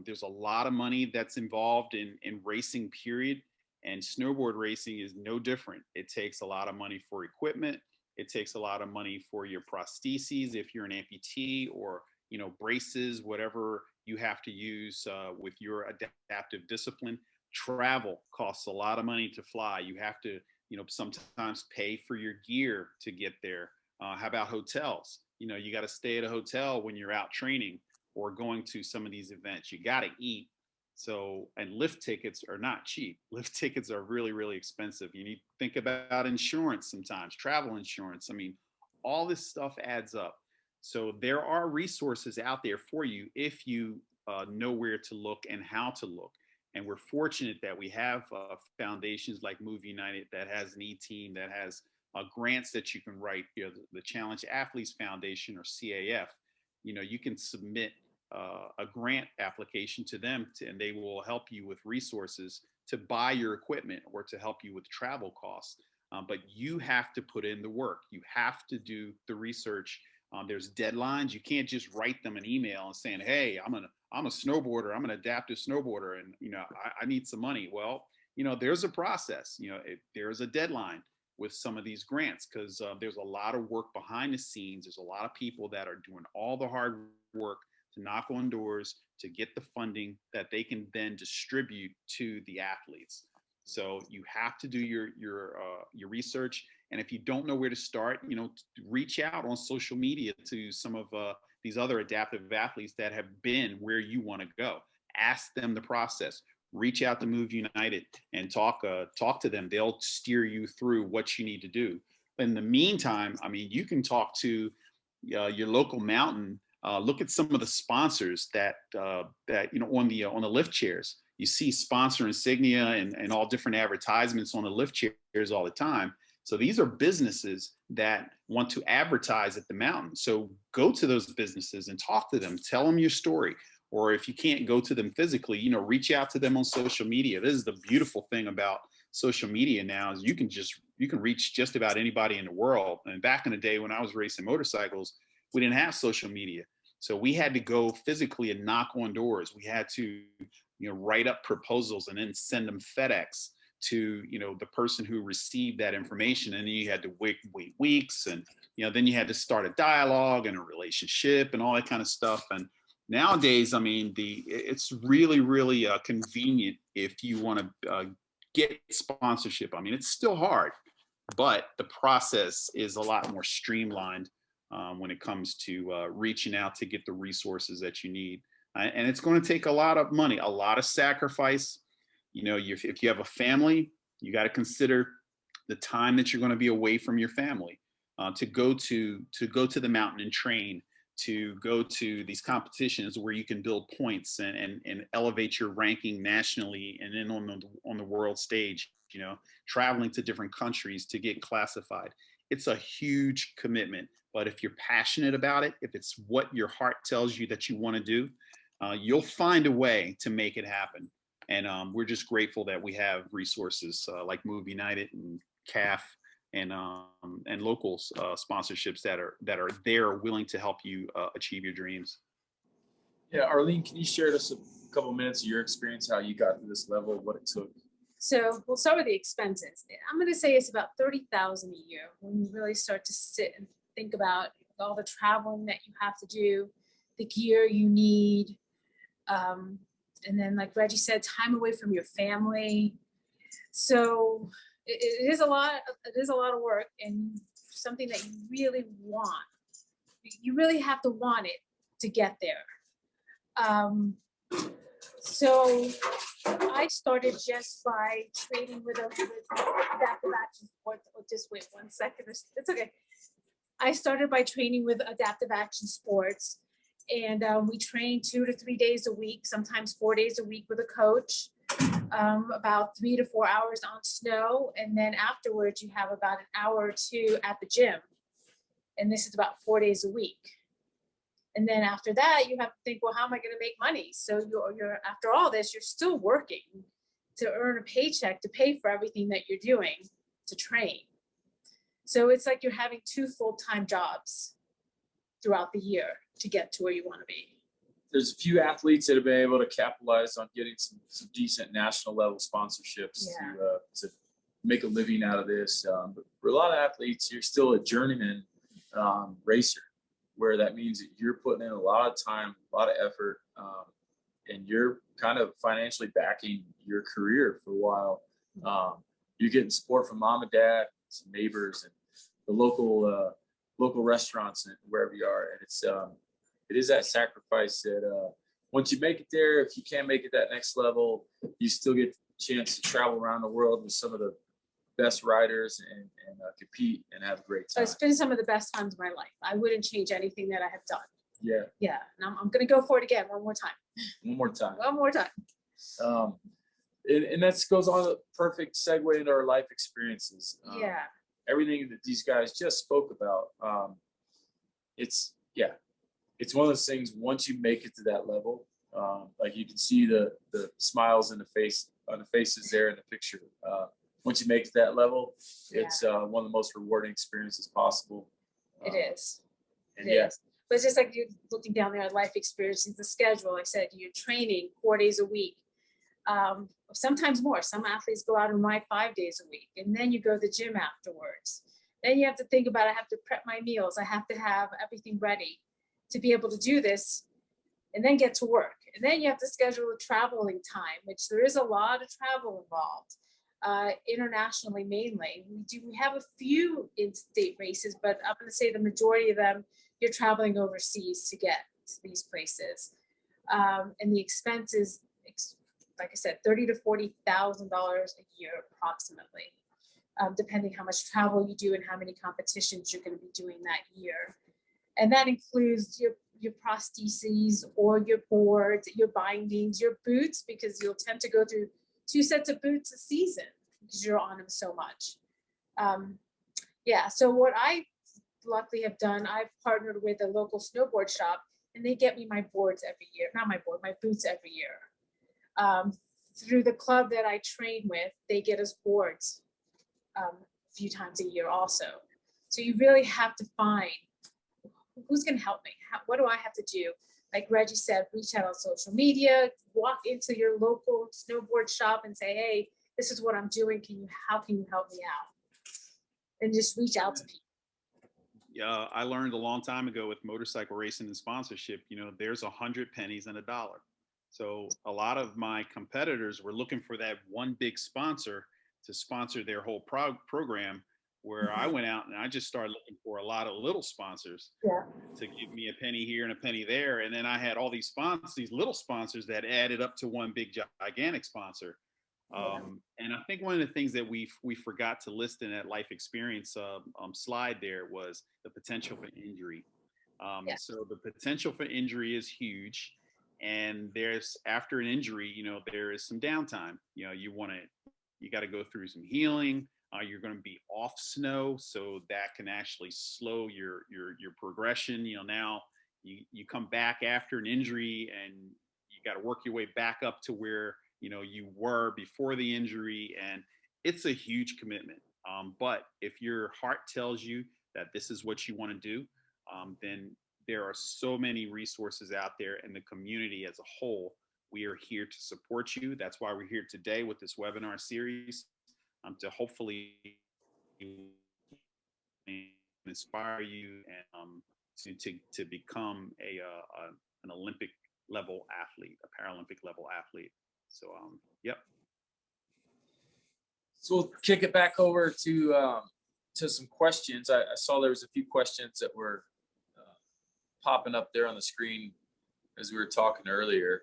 There's a lot of money that's involved in racing, period. And snowboard racing is no different. It takes a lot of money for equipment. It takes a lot of money for your prostheses if you're an amputee, or, you know, braces, whatever you have to use with your adaptive discipline. Travel costs a lot of money to fly. You have to, you know, sometimes pay for your gear to get there. How about hotels? You know, you got to stay at a hotel when you're out training or going to some of these events. You got to eat. So, and lift tickets are not cheap. Lift tickets are really, really expensive. You need to think about insurance sometimes, travel insurance. I mean, all this stuff adds up. So there are resources out there for you if you know where to look and how to look. And we're fortunate that we have foundations like Move United that has an E-team, that has grants that you can write. You know, the Challenge Athletes Foundation, or CAF. You know, you can submit a grant application to them, and they will help you with resources to buy your equipment or to help you with travel costs. But you have to put in the work. You have to do the research. There's deadlines. You can't just write them an email and saying, "Hey, I'm a snowboarder. I'm an adaptive snowboarder, and I need some money." Well, there's a process. There's a deadline with some of these grants, because there's a lot of work behind the scenes. There's a lot of people that are doing all the hard work to knock on doors to get the funding that they can then distribute to the athletes. So you have to do your research, and if you don't know where to start, reach out on social media to some of these other adaptive athletes that have been where you want to go. Ask them the process. Reach out to Move United and talk to them. They'll steer you through what you need to do. In the meantime, you can talk to your local mountain. Look at some of the sponsors that on the lift chairs. You see sponsor insignia and all different advertisements on the lift chairs all the time. So these are businesses that want to advertise at the mountain. So go to those businesses and talk to them. Tell them your story. Or if you can't go to them physically, reach out to them on social media. This is the beautiful thing about social media now, is you can reach just about anybody in the world. And back in the day when I was racing motorcycles, we didn't have social media. So we had to go physically and knock on doors. We had to write up proposals and then send them FedEx to the person who received that information, and then you had to wait weeks, and then you had to start a dialogue and a relationship and all that kind of stuff. And nowadays, it's really, really convenient if you want to get sponsorship. It's still hard, but the process is a lot more streamlined when it comes to reaching out to get the resources that you need. And it's going to take a lot of money, a lot of sacrifice. If you have a family, you got to consider the time that you're going to be away from your family to go to the mountain and train, to go to these competitions where you can build points and elevate your ranking nationally and then on the world stage. Traveling to different countries to get classified. It's a huge commitment, but if you're passionate about it, if it's what your heart tells you that you want to do, you'll find a way to make it happen. And we're just grateful that we have resources like Move United and CAF and local sponsorships that are there willing to help you achieve your dreams. Yeah, Arlene, can you share us a couple minutes of your experience, how you got to this level, what it took? So we'll start with the expenses. I'm going to say it's about $30,000 a year when you really start to sit and think about all the traveling that you have to do, the gear you need, and then, like Reggie said, time away from your family. So it is a lot. It is a lot of work, and something that you really want. You really have to want it to get there. So I started just by training with adaptive action sports. Oh, just wait 1 second. It's okay. I started by training with adaptive action sports, and we train 2 to 3 days a week, sometimes 4 days a week with a coach, about 3 to 4 hours on snow. And then afterwards, you have about an hour or two at the gym. And this is about 4 days a week. And then after that, you have to think, well, how am I going to make money? So you're after all this, you're still working to earn a paycheck to pay for everything that you're doing to train. So it's like you're having 2 full-time jobs throughout the year to get to where you want to be. There's a few athletes that have been able to capitalize on getting some decent national level sponsorships to make a living out of this. But for a lot of athletes, you're still a journeyman racer, where that means that you're putting in a lot of time, a lot of effort, and you're kind of financially backing your career for a while. You're getting support from mom and dad, some neighbors, and the local restaurants and wherever you are. And it is that sacrifice that once you make it there, if you can't make it that next level, you still get the chance to travel around the world with some of the best riders and compete and have a great time. It's been some of the best times of my life. I wouldn't change anything that I have done. Yeah. Yeah, and I'm gonna go for it again one more time. One more time. One more time. And that goes on a perfect segue into our life experiences. Yeah. Everything that these guys just spoke about. It's one of those things. Once you make it to that level, like you can see the smiles in the faces there in the picture. Once you make it to that level, it's one of the most rewarding experiences possible. It is. And It is. But it's just like you're looking down there at life experiences, the schedule. Like I said, you're training 4 days a week. Sometimes more. Some athletes go out and ride 5 days a week, and then you go to the gym afterwards. Then you have to think about, I have to prep my meals. I have to have everything ready to be able to do this, and then get to work. And then you have to schedule a traveling time, which there is a lot of travel involved, internationally mainly. We have a few in-state races, but I'm going to say the majority of them, you're traveling overseas to get to these places. And the expenses, like I said, $30,000 to $40,000 a year approximately, depending how much travel you do and how many competitions you're going to be doing that year. And that includes your prostheses or your boards, your bindings, your boots, because you'll tend to go through 2 sets of boots a season because you're on them so much. So what I luckily have done, I've partnered with a local snowboard shop, and they get me my boards every year. Not my board, my boots every year. Through the club that I train with, they get us boards a few times a year also. So you really have to find who's going to help me. What do I have to do? Like Reggie said, reach out on social media, walk into your local snowboard shop and say, hey, this is what I'm doing. How can you help me out? And just reach out to people. Yeah, I learned a long time ago with motorcycle racing and sponsorship, there's 100 pennies and a dollar. So a lot of my competitors were looking for that one big sponsor to sponsor their whole program, where I went out and I just started looking for a lot of little sponsors to give me a penny here and a penny there. And then I had all these little sponsors that added up to one big gigantic sponsor. And I think one of the things that we forgot to list in that life experience slide there was the potential for injury. So the potential for injury is huge. And there's, after an injury, there is some downtime. You got to go through some healing. You're going to be off snow, so that can actually slow your progression. Now you come back after an injury, and you got to work your way back up to where you were before the injury, and it's a huge commitment. But if your heart tells you that this is what you want to do, then there are so many resources out there, and the community as a whole, we are here to support you. That's why we're here today with this webinar series, to hopefully inspire you and to become an Olympic level athlete, a Paralympic level athlete. So, yep. So we'll kick it back over to some questions. I saw there was a few questions that were popping up there on the screen as we were talking earlier.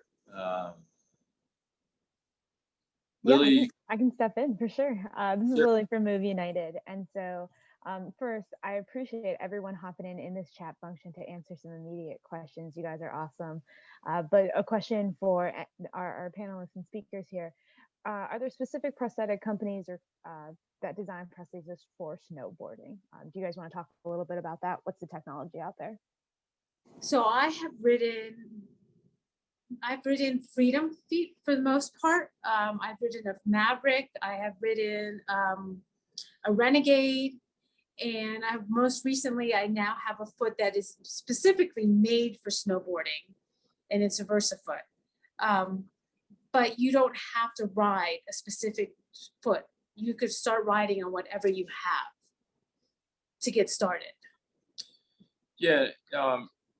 Lily, I can step in for sure. This is Sure. Lily from Move United. And so first, I appreciate everyone hopping in this chat function to answer some immediate questions. You guys are awesome. But a question for our panelists and speakers here. Are there specific prosthetic companies or that design prostheses for snowboarding? Do you guys want to talk a little bit about that? What's the technology out there? So I've ridden Freedom feet for the most part. I've ridden a Maverick. I have ridden a Renegade. And most recently, I now have a foot that is specifically made for snowboarding, and it's a VersaFoot. But you don't have to ride a specific foot. You could start riding on whatever you have to get started. Yeah,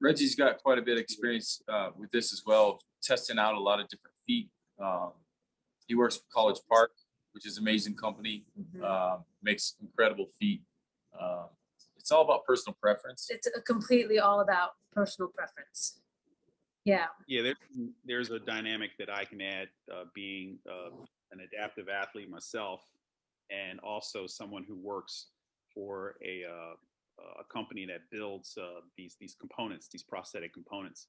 Reggie's got quite a bit of experience with this as well, testing out a lot of different feet. He works for College Park, which is an amazing company, makes incredible feet. It's all about personal preference. It's completely all about personal preference. Yeah. Yeah, there's a dynamic that I can add, being an adaptive athlete myself, and also someone who works for a a company that builds these components, these prosthetic components.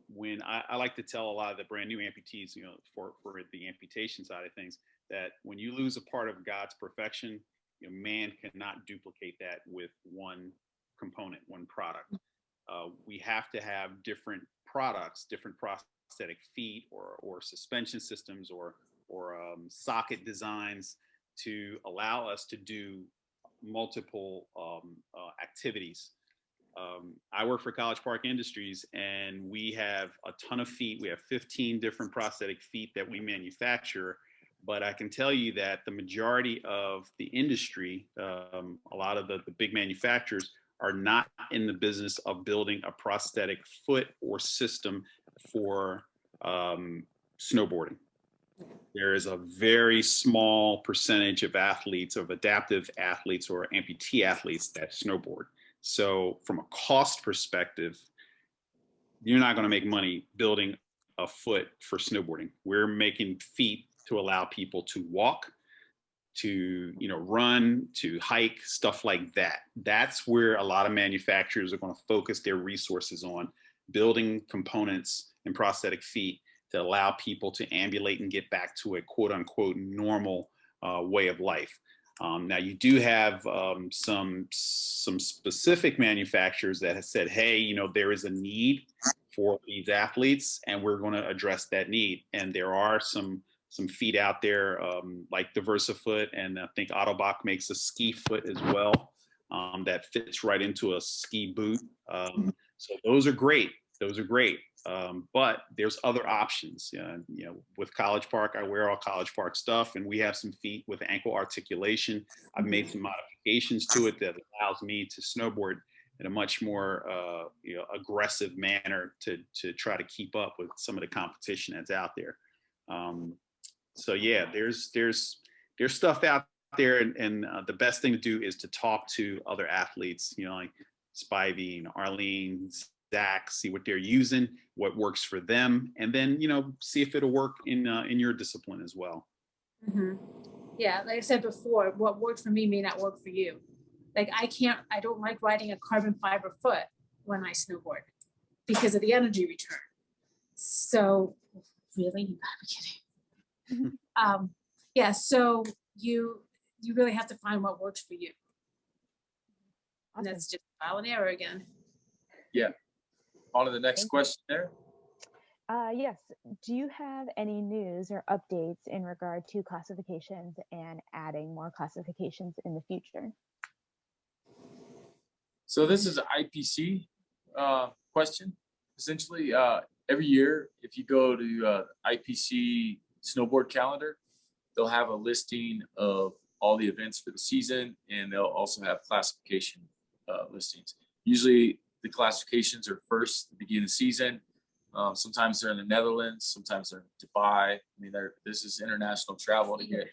When I like to tell a lot of the brand new amputees, for the amputation side of things, that when you lose a part of God's perfection, man cannot duplicate that with one component, one product. We have to have different products, different prosthetic feet or suspension systems or socket designs to allow us to do multiple activities. I work for College Park Industries, and we have a ton of feet. We have 15 different prosthetic feet that we manufacture. But I can tell you that the majority of the industry, a lot of the big manufacturers, are not in the business of building a prosthetic foot or system for snowboarding. There is a very small percentage of athletes, of adaptive athletes or amputee athletes, that snowboard. So from a cost perspective, you're not going to make money building a foot for snowboarding. We're making feet to allow people to walk, to run, to hike, stuff like that. That's where a lot of manufacturers are going to focus their resources on, building components and prosthetic feet to allow people to ambulate and get back to a quote unquote normal way of life. Now you do have some specific manufacturers that have said, hey, there is a need for these athletes, and we're going to address that need. And there are some feet out there like the VersaFoot, and I think Ottobock makes a ski foot as well that fits right into a ski boot. So those are great. Those are great. But there's other options. With College Park, I wear all College Park stuff, and we have some feet with ankle articulation. I've made some modifications to it that allows me to snowboard in a much more aggressive manner to try to keep up with some of the competition that's out there. So yeah, there's stuff out there, and the best thing to do is to talk to other athletes, like Spidey and Arlene, Zach, see what they're using, what works for them, and then see if it'll work in your discipline as well. Mm-hmm. Yeah, like I said before, what worked for me may not work for you. Like I don't like riding a carbon fiber foot when I snowboard because of the energy return. So really, you gotta be kidding. Yeah, so you really have to find what works for you. Awesome. And that's just trial and error again. Yeah. On to the next question there. Yes. Do you have any news or updates in regard to classifications and adding more classifications in the future? So this is an IPC question. Essentially, every year, if you go to IPC snowboard calendar, they'll have a listing of all the events for the season, and they'll also have classification listings. Usually the classifications are first at the beginning of the season. Sometimes they're in the Netherlands, sometimes they're in Dubai. I mean, this is international travel to get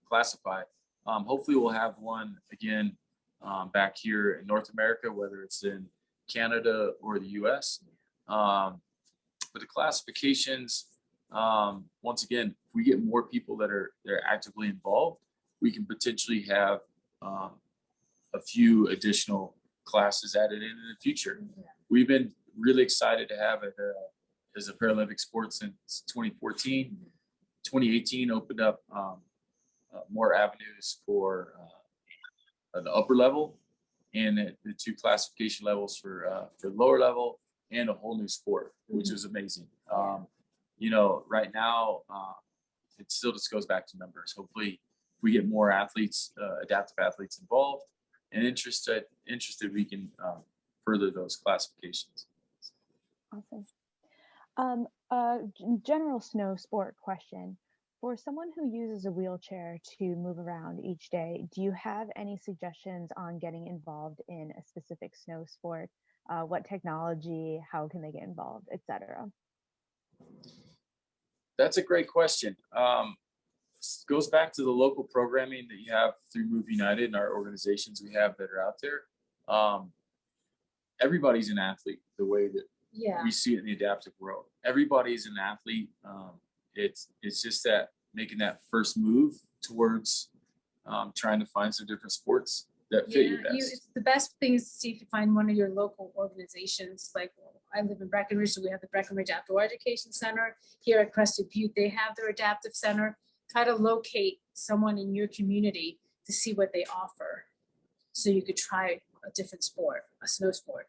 classified. Hopefully we'll have one again back here in North America, whether it's in Canada or the US. But the classifications, once again, if we get more people that are actively involved, we can potentially have a few additional classes added in the future. Yeah. We've been really excited to have it as a Paralympic sport since 2014. 2018 opened up more avenues for the upper level and the two classification levels for lower level, and a whole new sport, which is amazing. Right now, it still just goes back to numbers. Hopefully, if we get more athletes, adaptive athletes involved and interested, we can further those classifications. Awesome. General snow sport question. For someone who uses a wheelchair to move around each day, do you have any suggestions on getting involved in a specific snow sport? What technology, how can they get involved, etc.? That's a great question. Goes back to the local programming that you have through Move United and our organizations we have that are out there. Everybody's an athlete the way that we see it in the adaptive world. Everybody's an athlete. It's just that making that first move towards trying to find some different sports. that fit you Yeah, best. the best thing is to see if you find one of your local organizations. Like I live in Breckenridge, so we have the Breckenridge Outdoor Education Center. Here at Crested Butte, they have their adaptive center. Try to locate someone in your community to see what they offer, so you could try a different sport, a snow sport.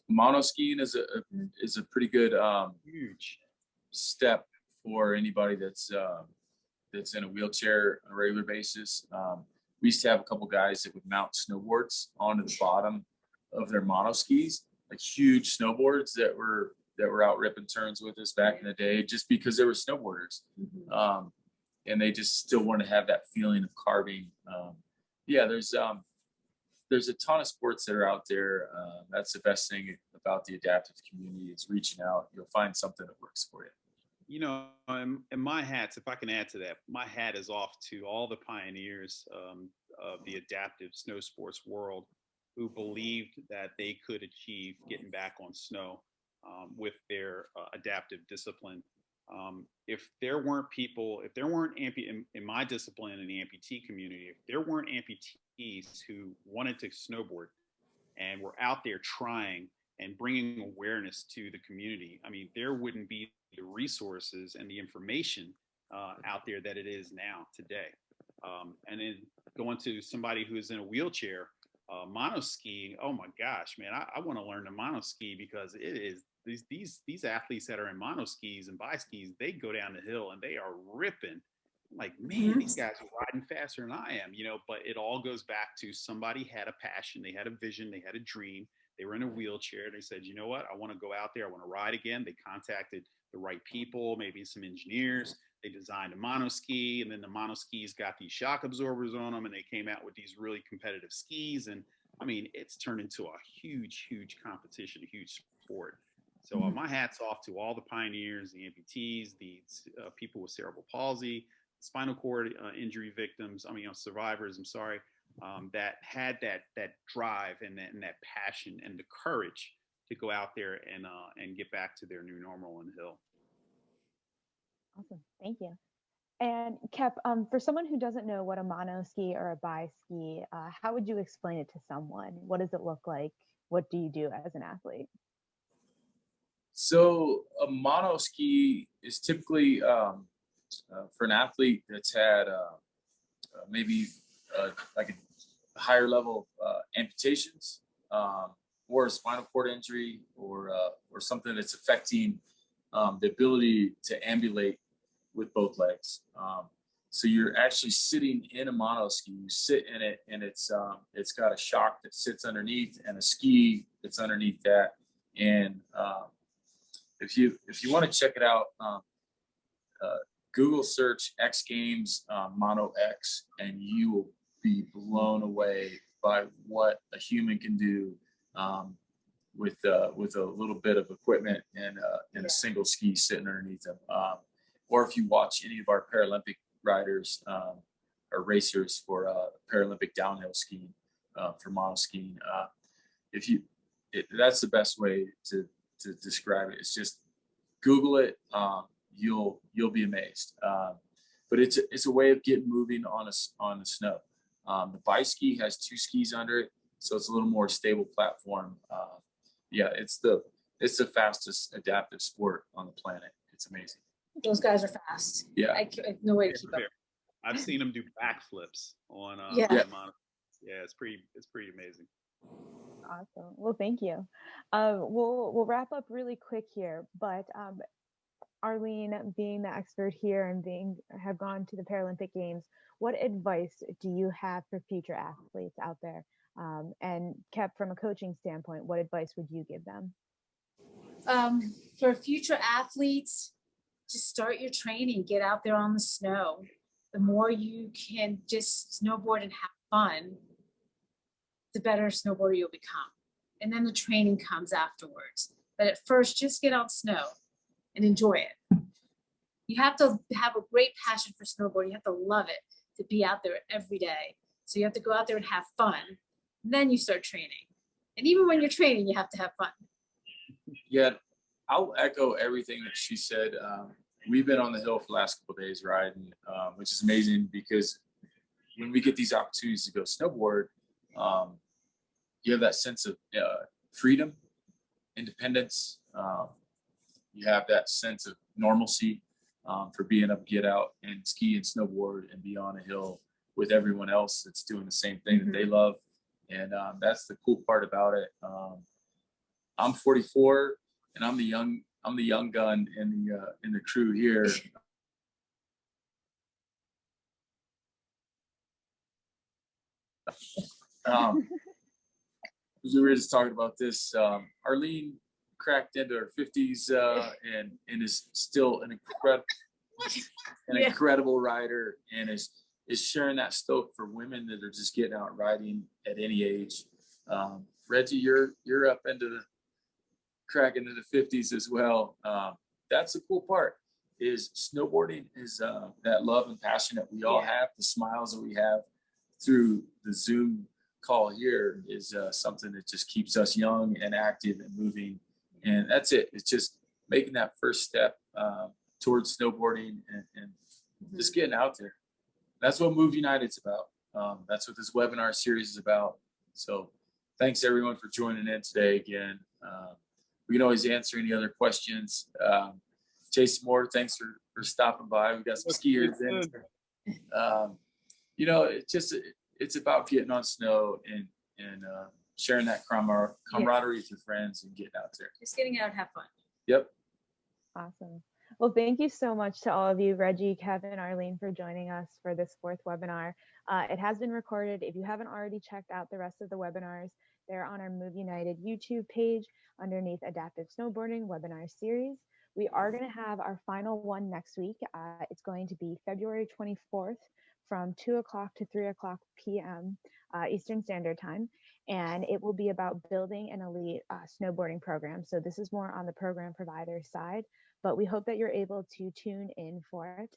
Monoskiing is a pretty good Huge. step for anybody that's in a wheelchair on a regular basis. We used to have a couple guys that would mount snowboards onto the bottom of their monoskis, like huge snowboards that were out ripping turns with us back in the day, just because they were snowboarders. Mm-hmm. And they just still want to have that feeling of carving. Yeah, there's a ton of sports that are out there. That's the best thing about the adaptive community is reaching out. You'll find something that works for you. You know, and my hats, if I can add to that, my hat is off to all the pioneers of the adaptive snow sports world who believed that they could achieve getting back on snow with their adaptive discipline. If there weren't in my discipline in the amputee community, if there weren't amputees who wanted to snowboard and were out there trying and bringing awareness to the community, I mean, there wouldn't be the resources and the information out there that it is now today. And then going to somebody who's in a wheelchair, monoskiing, oh my gosh, man, I want to learn to monoski because it is these athletes that are in monoskis and biskis, they go down the hill and they are ripping. I'm like, man, these guys are riding faster than I am, you know, but it all goes back to somebody had a passion, they had a vision, they had a dream. They were in a wheelchair. They said, you know what? I want to go out there. I want to ride again. They contacted the right people, maybe some engineers. They designed a monoski, and then the monoskis got these shock absorbers on them, and they came out with these really competitive skis. And I mean, it's turned into a huge, huge competition, a huge sport. So my hat's off to all the pioneers, the amputees, the people with cerebral palsy, spinal cord injury victims. I mean, survivors. I'm sorry. That had that drive and that passion and the courage to go out there and get back to their new normal on the hill. Awesome, thank you. And Kep, for someone who doesn't know what a monoski or a bi-ski, how would you explain it to someone? What does it look like? What do you do as an athlete? So a monoski is typically for an athlete that's had maybe like a higher level amputations or a spinal cord injury or something that's affecting the ability to ambulate with both legs. So you're actually sitting in a monoski. You sit in it, and it's got a shock that sits underneath and a ski that's underneath that. And if you want to check it out, Google search X Games Mono X, and you will be blown away by what a human can do with a little bit of equipment and a single ski sitting underneath them. Or if you watch any of our Paralympic riders or racers for Paralympic downhill skiing for monoskiing, that's the best way to describe it. It's just Google it. You'll be amazed. But it's a way of getting moving on the snow. The bi-ski has two skis under it, so it's a little more stable platform. Yeah, it's the fastest adaptive sport on the planet. It's amazing. Those guys are fast. Yeah, I have no way to keep up. I've seen them do backflips on mono. Yeah, it's pretty amazing. Awesome. Well, thank you. We'll wrap up really quick here, but Arlene, being the expert here and have gone to the Paralympic Games, what advice do you have for future athletes out there? And Kep, from a coaching standpoint, what advice would you give them? For future athletes, just start your training, get out there on the snow. The more you can just snowboard and have fun, the better snowboarder you'll become. And then the training comes afterwards. But at first, just get on snow and enjoy it. You have to have a great passion for snowboarding. You have to love it to be out there every day. So you have to go out there and have fun. And then you start training. And even when you're training, you have to have fun. Yeah, I'll echo everything that she said. We've been on the hill for the last couple of days riding, which is amazing because when we get these opportunities to go snowboard, you have that sense of freedom, independence. You have that sense of normalcy for being able to get out and ski and snowboard and be on a hill with everyone else that's doing the same thing that they love. And that's the cool part about it. I'm 44 and I'm the young gun in the crew here. We were just talking about this. Arlene cracked into her 50s and is still an incredible rider, and is sharing that stoke for women that are just getting out riding at any age. Reggie, you're up into the crack into the 50s as well. That's the cool part, is snowboarding is that love and passion that we all have, the smiles that we have through the Zoom call here is something that just keeps us young and active and moving. And that's it. It's just making that first step towards snowboarding and just getting out there. That's what Move United's about. That's what this webinar series is about. So thanks everyone for joining in today again. We can always answer any other questions. Jason Moore, thanks for stopping by. We got some skiers in. You know, it's about getting on snow and sharing that camaraderie with your friends and getting out there. Just getting out and have fun. Yep. Awesome. Well, thank you so much to all of you, Reggie, Kevin, Arlene, for joining us for this fourth webinar. It has been recorded. If you haven't already checked out the rest of the webinars, they're on our Move United YouTube page underneath Adaptive Snowboarding Webinar Series. We are going to have our final one next week. It's going to be February 24th from 2 o'clock to 3 o'clock p.m. Eastern Standard Time. And it will be about building an elite snowboarding program. So this is more on the program provider side, but we hope that you're able to tune in for it.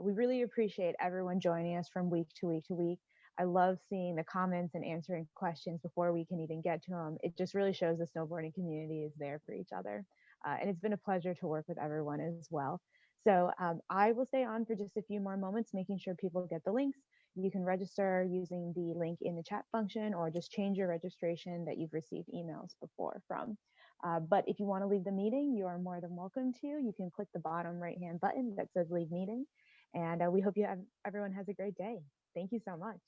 We really appreciate everyone joining us from week to week to week. I love seeing the comments and answering questions before we can even get to them. It just really shows the snowboarding community is there for each other. And it's been a pleasure to work with everyone as well. So I will stay on for just a few more moments, making sure people get the links. You can register using the link in the chat function, or just change your registration that you've received emails before from. But if you want to leave the meeting, you are more than welcome to. You can click the bottom right-hand button that says leave meeting. And we hope everyone has a great day. Thank you so much.